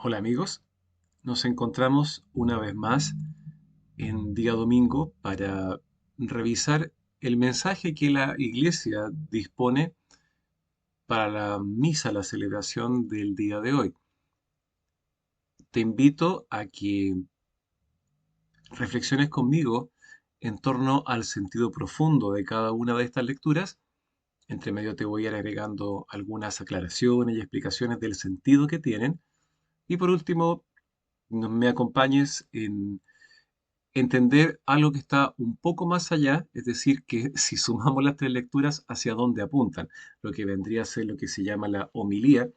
Hola amigos, nos encontramos una vez más en día domingo para revisar el mensaje que la iglesia dispone para la misa, la celebración del día de hoy. Te invito a que reflexiones conmigo en torno al sentido profundo de cada una de estas lecturas. Entre medio te voy a ir agregando algunas aclaraciones y explicaciones del sentido que tienen. Y por último, me acompañes en entender algo que está un poco más allá, es decir, que si sumamos las tres lecturas, hacia dónde apuntan, lo que vendría a ser lo que se llama la homilía,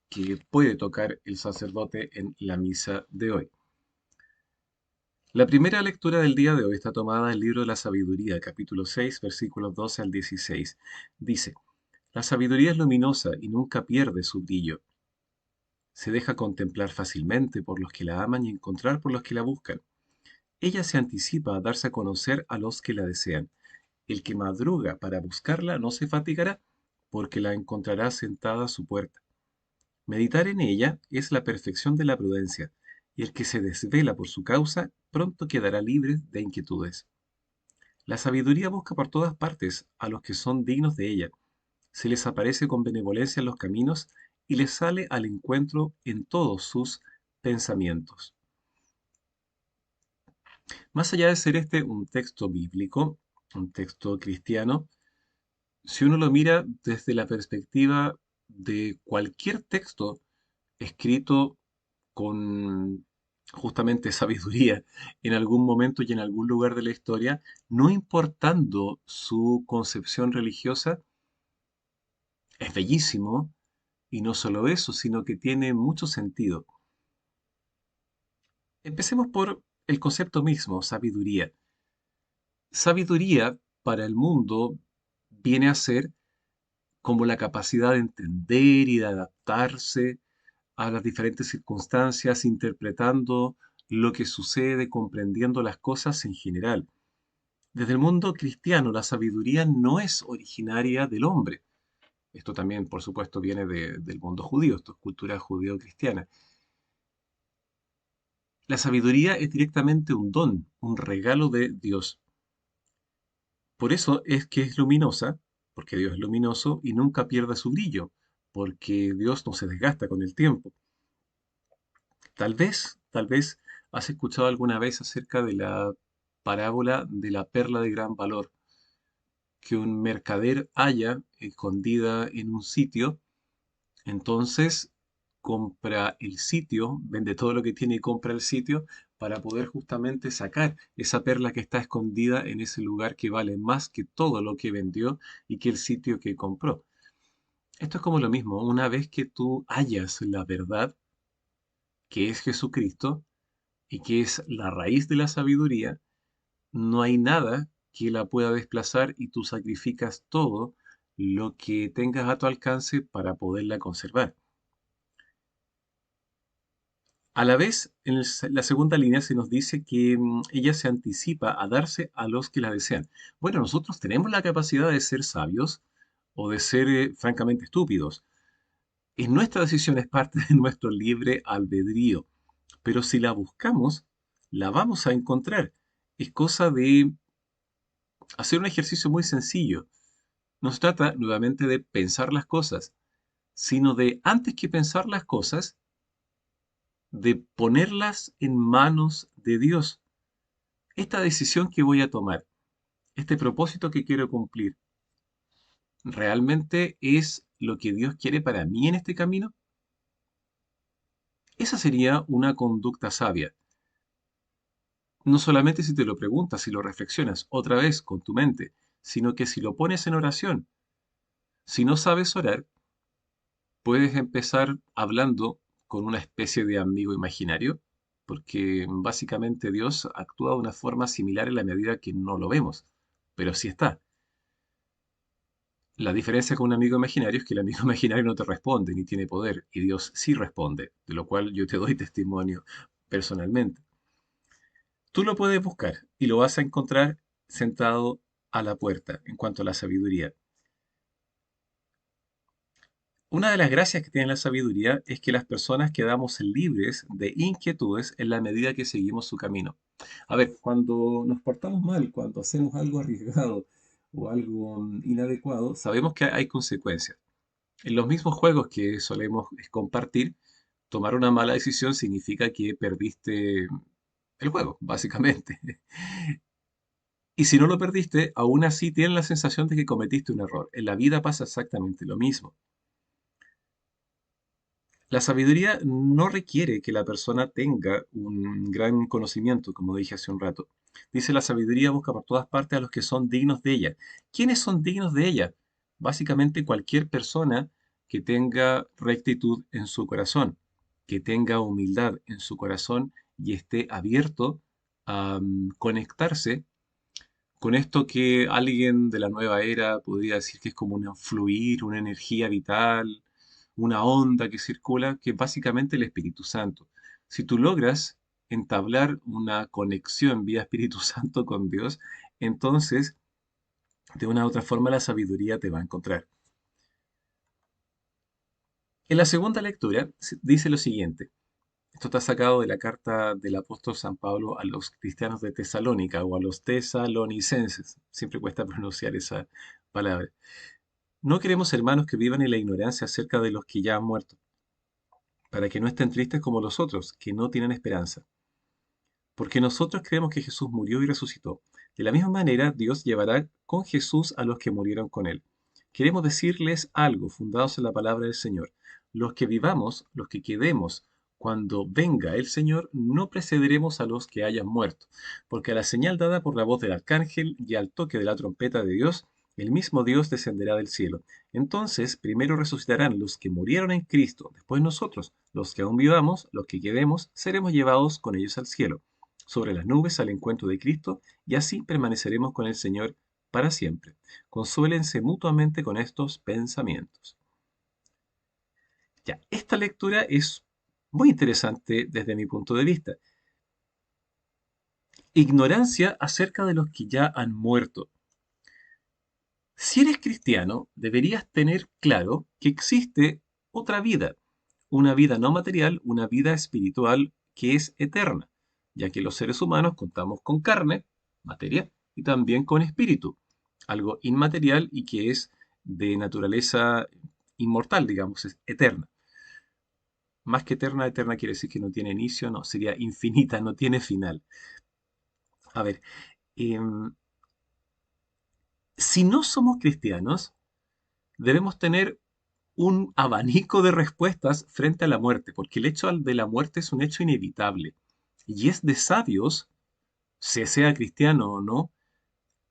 que puede tocar el sacerdote en la misa de hoy. La primera lectura del día de hoy está tomada del libro de la sabiduría, capítulo 6, versículos 12 al 16. Dice, la sabiduría es luminosa y nunca pierde su brillo. Se deja contemplar fácilmente por los que la aman y encontrar por los que la buscan. Ella se anticipa a darse a conocer a los que la desean. El que madruga para buscarla no se fatigará, porque la encontrará sentada a su puerta. Meditar en ella es la perfección de la prudencia, y el que se desvela por su causa pronto quedará libre de inquietudes. La sabiduría busca por todas partes a los que son dignos de ella. Se les aparece con benevolencia en los caminos y les sale al encuentro en todos sus pensamientos. Más allá de ser este un texto bíblico, un texto cristiano, si uno lo mira desde la perspectiva de cualquier texto escrito con justamente sabiduría en algún momento y en algún lugar de la historia, no importando su concepción religiosa, es bellísimo y no solo eso, sino que tiene mucho sentido. Empecemos por el concepto mismo, sabiduría. Sabiduría para el mundo viene a ser como la capacidad de entender y de adaptarse a las diferentes circunstancias, interpretando lo que sucede, comprendiendo las cosas en general. Desde el mundo cristiano, la sabiduría no es originaria del hombre. Esto también, por supuesto, viene del mundo judío, esto es cultura judeo-cristiana. La sabiduría es directamente un don, un regalo de Dios. Por eso es que es luminosa, porque Dios es luminoso y nunca pierde su brillo, porque Dios no se desgasta con el tiempo. Tal vez has escuchado alguna vez acerca de la parábola de la perla de gran valor, que un mercader halla escondida en un sitio, entonces compra el sitio, vende todo lo que tiene y compra el sitio para poder justamente sacar esa perla que está escondida en ese lugar que vale más que todo lo que vendió y que el sitio que compró. Esto es como lo mismo, una vez que tú hallas la verdad, que es Jesucristo, y que es la raíz de la sabiduría, no hay nada que la pueda desplazar y tú sacrificas todo lo que tengas a tu alcance para poderla conservar. A la vez, en la segunda línea se nos dice que ella se anticipa a darse a los que la desean. Bueno, nosotros tenemos la capacidad de ser sabios o de ser francamente estúpidos. Es nuestra decisión, es parte de nuestro libre albedrío. Pero si la buscamos, la vamos a encontrar. Es cosa de hacer un ejercicio muy sencillo. No se trata nuevamente de pensar las cosas, sino de, antes que pensar las cosas, de ponerlas en manos de Dios. Esta decisión que voy a tomar, este propósito que quiero cumplir, ¿realmente es lo que Dios quiere para mí en este camino? Esa sería una conducta sabia. No solamente si te lo preguntas, si lo reflexionas otra vez con tu mente, sino que si lo pones en oración. Si no sabes orar, puedes empezar hablando con una especie de amigo imaginario, porque básicamente Dios actúa de una forma similar en la medida que no lo vemos, pero sí está. La diferencia con un amigo imaginario es que el amigo imaginario no te responde ni tiene poder, y Dios sí responde, de lo cual yo te doy testimonio personalmente. Tú lo puedes buscar y lo vas a encontrar sentado a la puerta en cuanto a la sabiduría. Una de las gracias que tiene la sabiduría es que las personas quedamos libres de inquietudes en la medida que seguimos su camino. A ver, cuando nos portamos mal, cuando hacemos algo arriesgado o algo inadecuado, sabemos que hay consecuencias. En los mismos juegos que solemos compartir, tomar una mala decisión significa que perdiste el juego, básicamente. Y si no lo perdiste, aún así tienes la sensación de que cometiste un error. En la vida pasa exactamente lo mismo. La sabiduría no requiere que la persona tenga un gran conocimiento, como dije hace un rato. Dice la sabiduría busca por todas partes a los que son dignos de ella. ¿Quiénes son dignos de ella? Básicamente cualquier persona que tenga rectitud en su corazón, que tenga humildad en su corazón y esté abierto a conectarse con esto que alguien de la nueva era podría decir que es como un fluir, una energía vital, una onda que circula, que es básicamente el Espíritu Santo. Si tú logras entablar una conexión vía Espíritu Santo con Dios, entonces de una u otra forma la sabiduría te va a encontrar. En la segunda lectura dice lo siguiente. Esto está sacado de la carta del apóstol San Pablo a los cristianos de Tesalónica o a los tesalonicenses. Siempre cuesta pronunciar esa palabra. No queremos, hermanos, que vivan en la ignorancia acerca de los que ya han muerto, para que no estén tristes como los otros, que no tienen esperanza. Porque nosotros creemos que Jesús murió y resucitó. De la misma manera, Dios llevará con Jesús a los que murieron con él. Queremos decirles algo, fundados en la palabra del Señor. Los que vivamos, los que quedemos, cuando venga el Señor, no precederemos a los que hayan muerto, porque a la señal dada por la voz del arcángel y al toque de la trompeta de Dios, el mismo Dios descenderá del cielo. Entonces, primero resucitarán los que murieron en Cristo, después nosotros, los que aún vivamos, los que quedemos, seremos llevados con ellos al cielo sobre las nubes al encuentro de Cristo, y así permaneceremos con el Señor para siempre. Consuélense mutuamente con estos pensamientos. Ya, esta lectura es muy interesante desde mi punto de vista. Ignorancia acerca de los que ya han muerto. Si eres cristiano, deberías tener claro que existe otra vida, una vida no material, una vida espiritual que es eterna, ya que los seres humanos contamos con carne, materia, y también con espíritu, algo inmaterial y que es de naturaleza inmortal, digamos, es eterna. Más que eterna, eterna quiere decir que no tiene inicio, no, sería infinita, no tiene final. A ver, em, si no somos cristianos, debemos tener un abanico de respuestas frente a la muerte, porque el hecho de la muerte es un hecho inevitable. Y es de sabios, sea cristiano o no,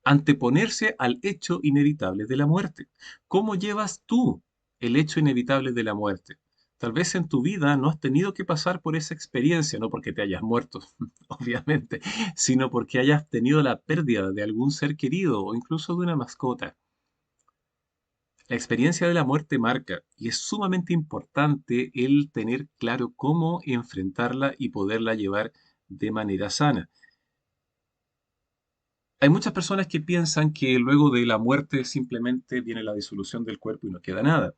anteponerse al hecho inevitable de la muerte. ¿Cómo llevas tú el hecho inevitable de la muerte? Tal vez en tu vida no has tenido que pasar por esa experiencia, no porque te hayas muerto, obviamente, sino porque hayas tenido la pérdida de algún ser querido o incluso de una mascota. La experiencia de la muerte marca y es sumamente importante el tener claro cómo enfrentarla y poderla llevar de manera sana. Hay muchas personas que piensan que luego de la muerte simplemente viene la disolución del cuerpo y no queda nada.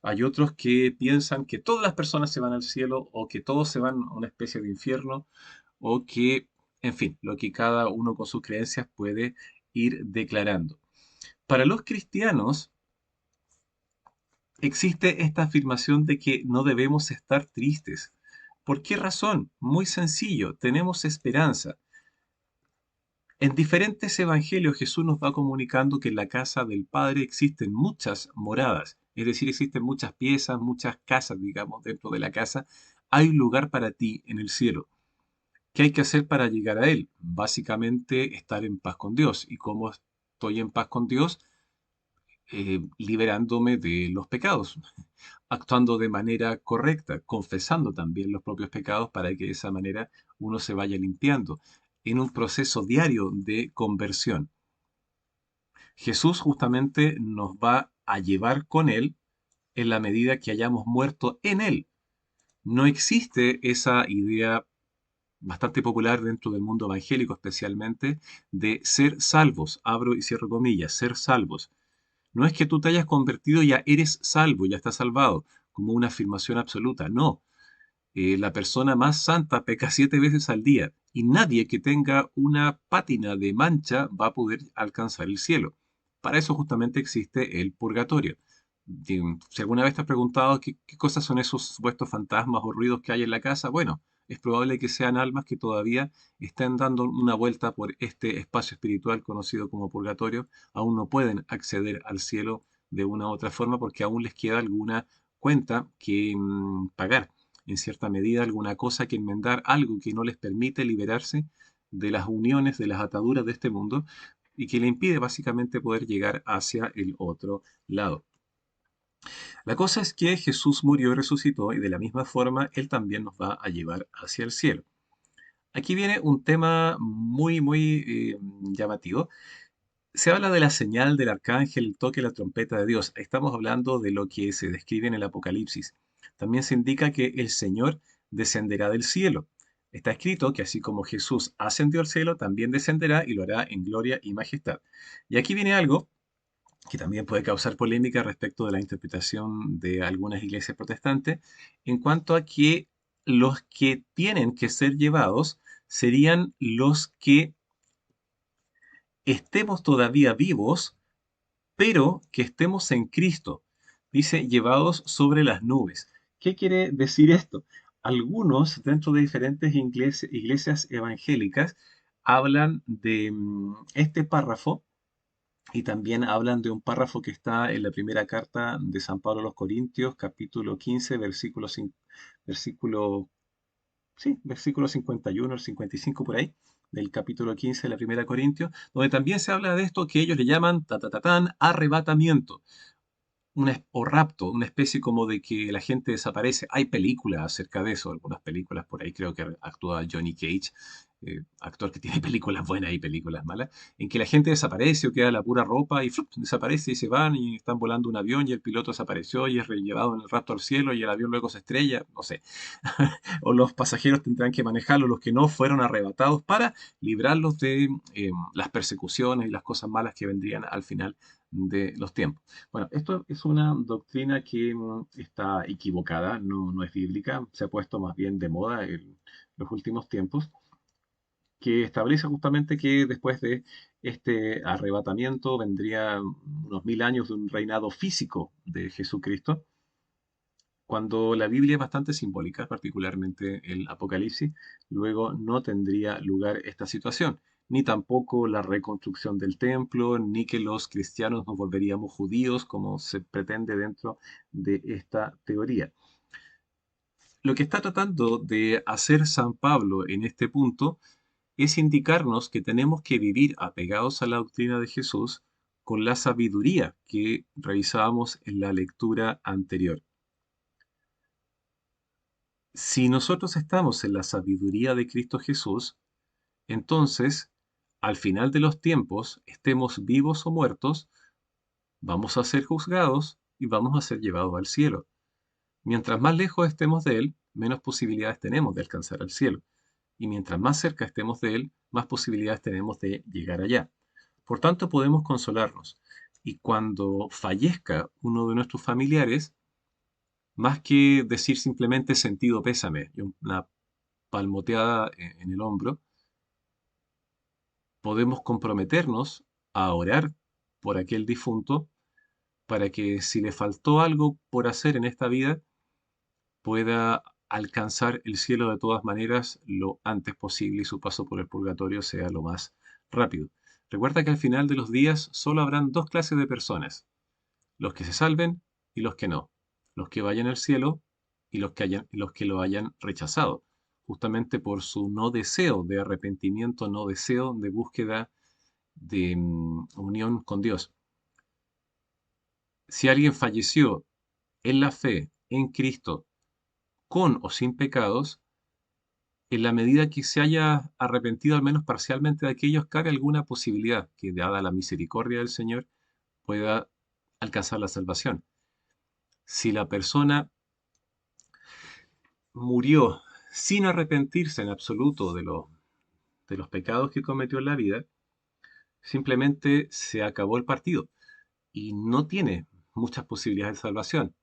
Hay otros que piensan que todas las personas se van al cielo o que todos se van a una especie de infierno o que, en fin, lo que cada uno con sus creencias puede ir declarando. Para los cristianos, existe esta afirmación de que no debemos estar tristes. ¿Por qué razón? Muy sencillo, tenemos esperanza. En diferentes evangelios Jesús nos va comunicando que en la casa del Padre existen muchas moradas, es decir, existen muchas piezas, muchas casas, digamos, dentro de la casa. Hay un lugar para ti en el cielo. ¿Qué hay que hacer para llegar a él? Básicamente estar en paz con Dios. ¿Y cómo estoy en paz con Dios? Liberándome de los pecados, actuando de manera correcta, confesando también los propios pecados para que de esa manera uno se vaya limpiando en un proceso diario de conversión. Jesús justamente nos va a llevar con Él en la medida que hayamos muerto en Él. No existe esa idea bastante popular dentro del mundo evangélico especialmente de ser salvos, abro y cierro comillas, ser salvos. No es que tú te hayas convertido y ya eres salvo, ya estás salvado, como una afirmación absoluta. No, la persona más santa peca 7 veces al día y nadie que tenga una pátina de mancha va a poder alcanzar el cielo. Para eso justamente existe el purgatorio. Si alguna vez te has preguntado qué cosas son esos supuestos fantasmas o ruidos que hay en la casa, bueno, es probable que sean almas que todavía están dando una vuelta por este espacio espiritual conocido como purgatorio. Aún no pueden acceder al cielo de una u otra forma porque aún les queda alguna cuenta que pagar, en cierta medida alguna cosa que enmendar, algo que no les permite liberarse de las uniones, de las ataduras de este mundo y que le impide básicamente poder llegar hacia el otro lado. La cosa es que Jesús murió y resucitó y de la misma forma Él también nos va a llevar hacia el cielo. Aquí viene un tema muy llamativo. Se habla de la señal del arcángel, el toque, la trompeta de Dios. Estamos hablando de lo que se describe en el Apocalipsis. También se indica que el Señor descenderá del cielo. Está escrito que así como Jesús ascendió al cielo, también descenderá y lo hará en gloria y majestad. Y aquí viene algo que también puede causar polémica respecto de la interpretación de algunas iglesias protestantes, en cuanto a que los que tienen que ser llevados serían los que estemos todavía vivos pero que estemos en Cristo. Dice, llevados sobre las nubes. ¿Qué quiere decir esto? Algunos, dentro de diferentes iglesias evangélicas, hablan de este párrafo y también hablan de un párrafo que está en la primera carta de San Pablo a los Corintios, capítulo 15, versículo sí, versículo 51 al 55 por ahí, del capítulo 15 de la Primera Corintios, donde también se habla de esto que ellos le llaman tatatatán, arrebatamiento o rapto, una especie como de que la gente desaparece. Hay películas acerca de eso, algunas películas por ahí, creo que actúa Johnny Cage, actor que tiene películas buenas y películas malas, en que la gente desaparece o queda la pura ropa y ¡flup! Desaparece y se van y están volando un avión y el piloto desapareció y es llevado en el rapto al cielo y el avión luego se estrella, no sé. O los pasajeros tendrán que manejarlo, los que no fueron arrebatados, para librarlos de las persecuciones y las cosas malas que vendrían al final de los tiempos. Bueno, esto es una doctrina que está equivocada, no es bíblica, se ha puesto más bien de moda en los últimos tiempos, que establece justamente que después de este arrebatamiento vendría unos 1000 años de un reinado físico de Jesucristo, cuando la Biblia es bastante simbólica, particularmente el Apocalipsis, luego no tendría lugar esta situación, ni tampoco la reconstrucción del templo, ni que los cristianos nos volveríamos judíos, como se pretende dentro de esta teoría. Lo que está tratando de hacer San Pablo en este punto es indicarnos que tenemos que vivir apegados a la doctrina de Jesús con la sabiduría que revisábamos en la lectura anterior. Si nosotros estamos en la sabiduría de Cristo Jesús, entonces, al final de los tiempos, estemos vivos o muertos, vamos a ser juzgados y vamos a ser llevados al cielo. Mientras más lejos estemos de Él, menos posibilidades tenemos de alcanzar el cielo. Y mientras más cerca estemos de Él, más posibilidades tenemos de llegar allá. Por tanto, podemos consolarnos. Y cuando fallezca uno de nuestros familiares, más que decir simplemente sentido pésame y una palmoteada en el hombro, podemos comprometernos a orar por aquel difunto para que si le faltó algo por hacer en esta vida, pueda alcanzar el cielo de todas maneras lo antes posible y su paso por el purgatorio sea lo más rápido. Recuerda que al final de los días solo habrán dos clases de personas, los que se salven y los que no, los que vayan al cielo y los que lo hayan rechazado, justamente por su no deseo de arrepentimiento, no deseo de búsqueda de unión con Dios. Si alguien falleció en la fe, en Cristo, con o sin pecados, en la medida que se haya arrepentido al menos parcialmente de aquellos, cabe alguna posibilidad que, dada la misericordia del Señor, pueda alcanzar la salvación. Si la persona murió sin arrepentirse en absoluto de los pecados que cometió en la vida, simplemente se acabó el partido. y no tiene muchas posibilidades de salvación.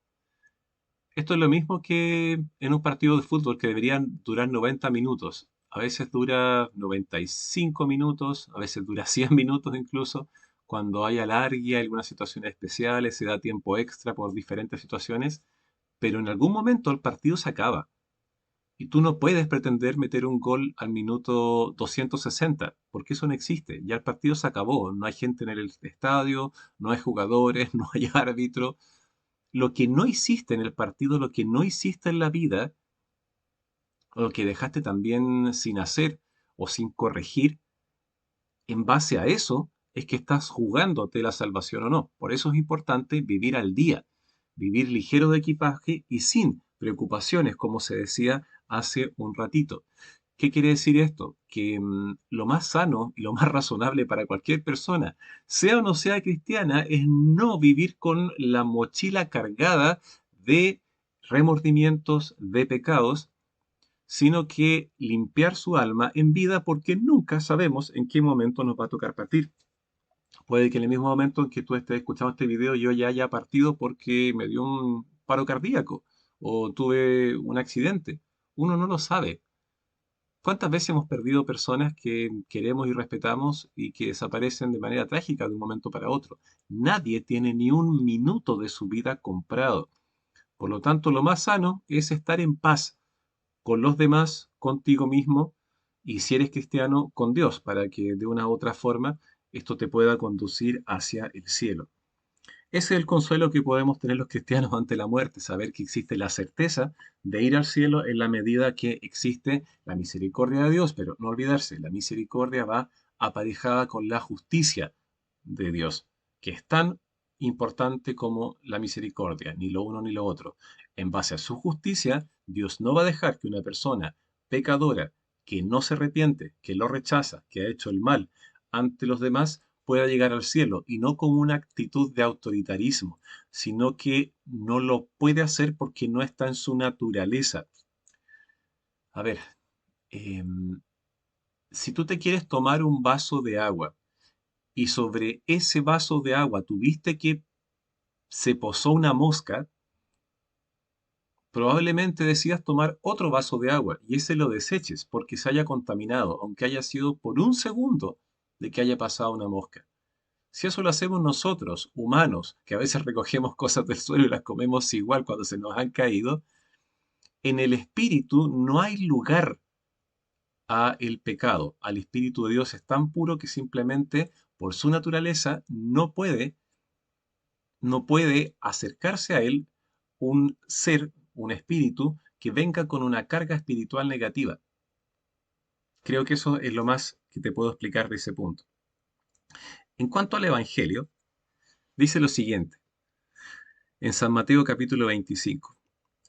Esto es lo mismo que en un partido de fútbol que deberían durar 90 minutos. A veces dura 95 minutos, a veces dura 100 minutos incluso. Cuando hay alargue, algunas situaciones especiales, se da tiempo extra por diferentes situaciones, pero en algún momento el partido se acaba. Y tú no puedes pretender meter un gol al minuto 260, porque eso no existe. Ya el partido se acabó, no hay gente en el estadio, no hay jugadores, no hay árbitro. Lo que no hiciste en el partido, lo que no hiciste en la vida, o lo que dejaste también sin hacer o sin corregir, en base a eso es que estás jugándote la salvación o no. Por eso es importante vivir al día, vivir ligero de equipaje y sin preocupaciones, como se decía hace un ratito. ¿Qué quiere decir esto? Que lo más sano y lo más razonable para cualquier persona, sea o no sea cristiana, es no vivir con la mochila cargada de remordimientos, de pecados, sino que limpiar su alma en vida porque nunca sabemos en qué momento nos va a tocar partir. Puede que en el mismo momento en que tú estés escuchando este video yo ya haya partido porque me dio un paro cardíaco o tuve un accidente. Uno no lo sabe. ¿Cuántas veces hemos perdido personas que queremos y respetamos y que desaparecen de manera trágica de un momento para otro? Nadie tiene ni un minuto de su vida comprado. Por lo tanto, lo más sano es estar en paz con los demás, contigo mismo y si eres cristiano, con Dios, para que de una u otra forma esto te pueda conducir hacia el cielo. Ese es el consuelo que podemos tener los cristianos ante la muerte, saber que existe la certeza de ir al cielo en la medida que existe la misericordia de Dios, pero no olvidarse, la misericordia va aparejada con la justicia de Dios, que es tan importante como la misericordia, ni lo uno ni lo otro. En base a su justicia, Dios no va a dejar que una persona pecadora, que no se arrepiente, que lo rechaza, que ha hecho el mal ante los demás, pueda llegar al cielo, y no con una actitud de autoritarismo, sino que no lo puede hacer porque no está en su naturaleza. A ver, em, si tú te quieres tomar un vaso de agua y sobre ese vaso de agua tuviste que se posó una mosca, probablemente decidas tomar otro vaso de agua y ese lo deseches porque se haya contaminado, aunque haya sido por un segundo de que haya pasado una mosca. Si eso lo hacemos nosotros, humanos, que a veces recogemos cosas del suelo y las comemos igual cuando se nos han caído, en el espíritu no hay lugar a el pecado. Al espíritu de Dios es tan puro que simplemente por su naturaleza no puede acercarse a él un ser, un espíritu que venga con una carga espiritual negativa. Creo que eso es lo más que te puedo explicar de ese punto. En cuanto al Evangelio, dice lo siguiente, en San Mateo capítulo 25.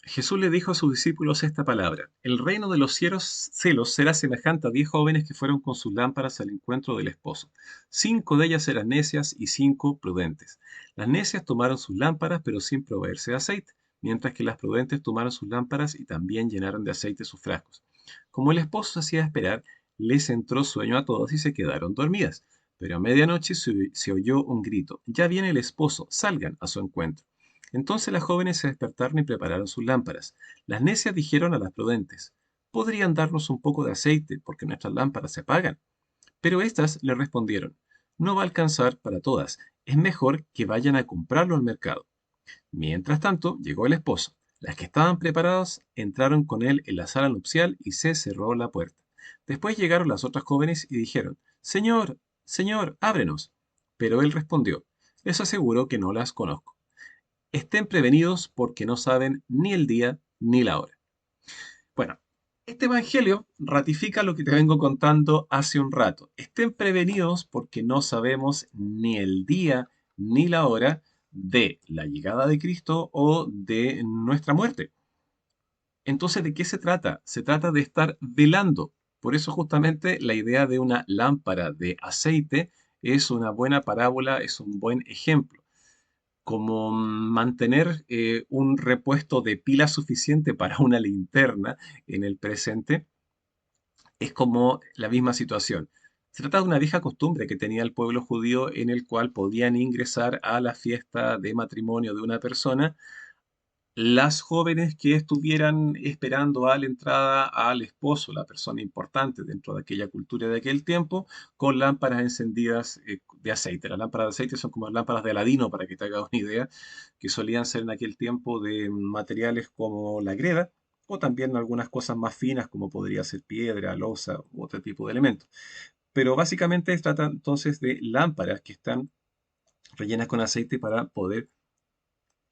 Jesús le dijo a sus discípulos esta palabra: el reino de los cielos será semejante a 10 jóvenes que fueron con sus lámparas al encuentro del esposo. 5 de ellas eran necias y 5 prudentes. Las necias tomaron sus lámparas, pero sin proveerse de aceite, mientras que las prudentes tomaron sus lámparas y también llenaron de aceite sus frascos. Como el esposo se hacía esperar, les entró sueño a todos y se quedaron dormidas. Pero a medianoche se oyó un grito: ya viene el esposo, salgan a su encuentro. Entonces las jóvenes se despertaron y prepararon sus lámparas. Las necias dijeron a las prudentes: ¿podrían darnos un poco de aceite, porque nuestras lámparas se apagan? Pero éstas le respondieron: no va a alcanzar para todas, es mejor que vayan a comprarlo al mercado. Mientras tanto, llegó el esposo. Las que estaban preparadas entraron con él en la sala nupcial y se cerró la puerta. Después llegaron las otras jóvenes y dijeron: Señor, Señor, ábrenos. Pero él respondió: les aseguro que no las conozco. Estén prevenidos porque no saben ni el día ni la hora. Bueno, este evangelio ratifica lo que te vengo contando hace un rato. Estén prevenidos porque no sabemos ni el día ni la hora de la llegada de Cristo o de nuestra muerte. Entonces, ¿de qué se trata? Se trata de estar velando. Por eso justamente la idea de una lámpara de aceite es una buena parábola, es un buen ejemplo como mantener un repuesto de pila suficiente para una linterna en el presente, es como la misma situación. Se trata de una vieja costumbre que tenía el pueblo judío en el cual podían ingresar a la fiesta de matrimonio de una persona las jóvenes que estuvieran esperando a la entrada al esposo, la persona importante dentro de aquella cultura de aquel tiempo, con lámparas encendidas de aceite. Las lámparas de aceite son como las lámparas de Aladino, para que te hagas una idea, que solían ser en aquel tiempo de materiales como la greda, o también algunas cosas más finas, como podría ser piedra, loza u otro tipo de elementos. Pero básicamente se trata entonces de lámparas que están rellenas con aceite para poder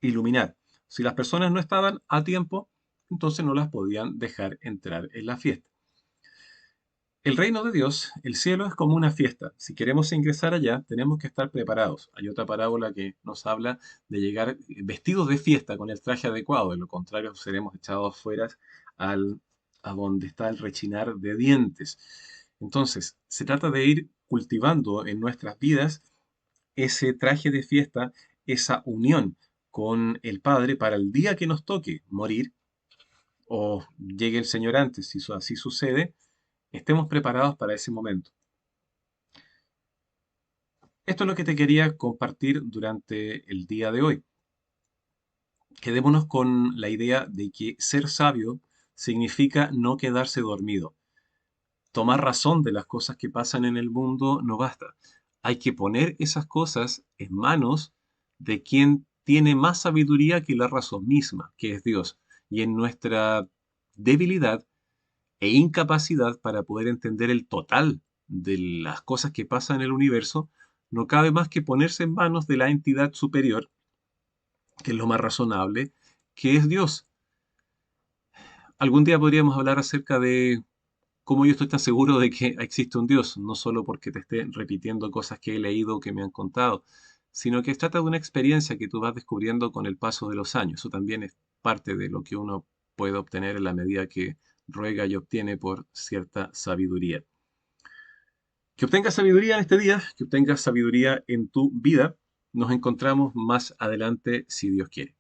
iluminar. Si las personas no estaban a tiempo, entonces no las podían dejar entrar en la fiesta. El reino de Dios, el cielo, es como una fiesta. Si queremos ingresar allá, tenemos que estar preparados. Hay otra parábola que nos habla de llegar vestidos de fiesta con el traje adecuado. De lo contrario, seremos echados fuera al, a donde está el rechinar de dientes. Entonces, se trata de ir cultivando en nuestras vidas ese traje de fiesta, esa unión con el Padre para el día que nos toque morir o llegue el Señor antes, si eso así sucede, estemos preparados para ese momento. Esto es lo que te quería compartir durante el día de hoy. Quedémonos con la idea de que ser sabio significa no quedarse dormido. Tomar razón de las cosas que pasan en el mundo no basta. Hay que poner esas cosas en manos de quien tiene más sabiduría que la razón misma, que es Dios. Y en nuestra debilidad e incapacidad para poder entender el total de las cosas que pasan en el universo, no cabe más que ponerse en manos de la entidad superior, que es lo más razonable, que es Dios. Algún día podríamos hablar acerca de cómo yo estoy tan seguro de que existe un Dios, no solo porque te esté repitiendo cosas que he leído o que me han contado, sino que se trata de una experiencia que tú vas descubriendo con el paso de los años. Eso también es parte de lo que uno puede obtener en la medida que ruega y obtiene por cierta sabiduría. Que obtengas sabiduría en este día, que obtengas sabiduría en tu vida. Nos encontramos más adelante si Dios quiere.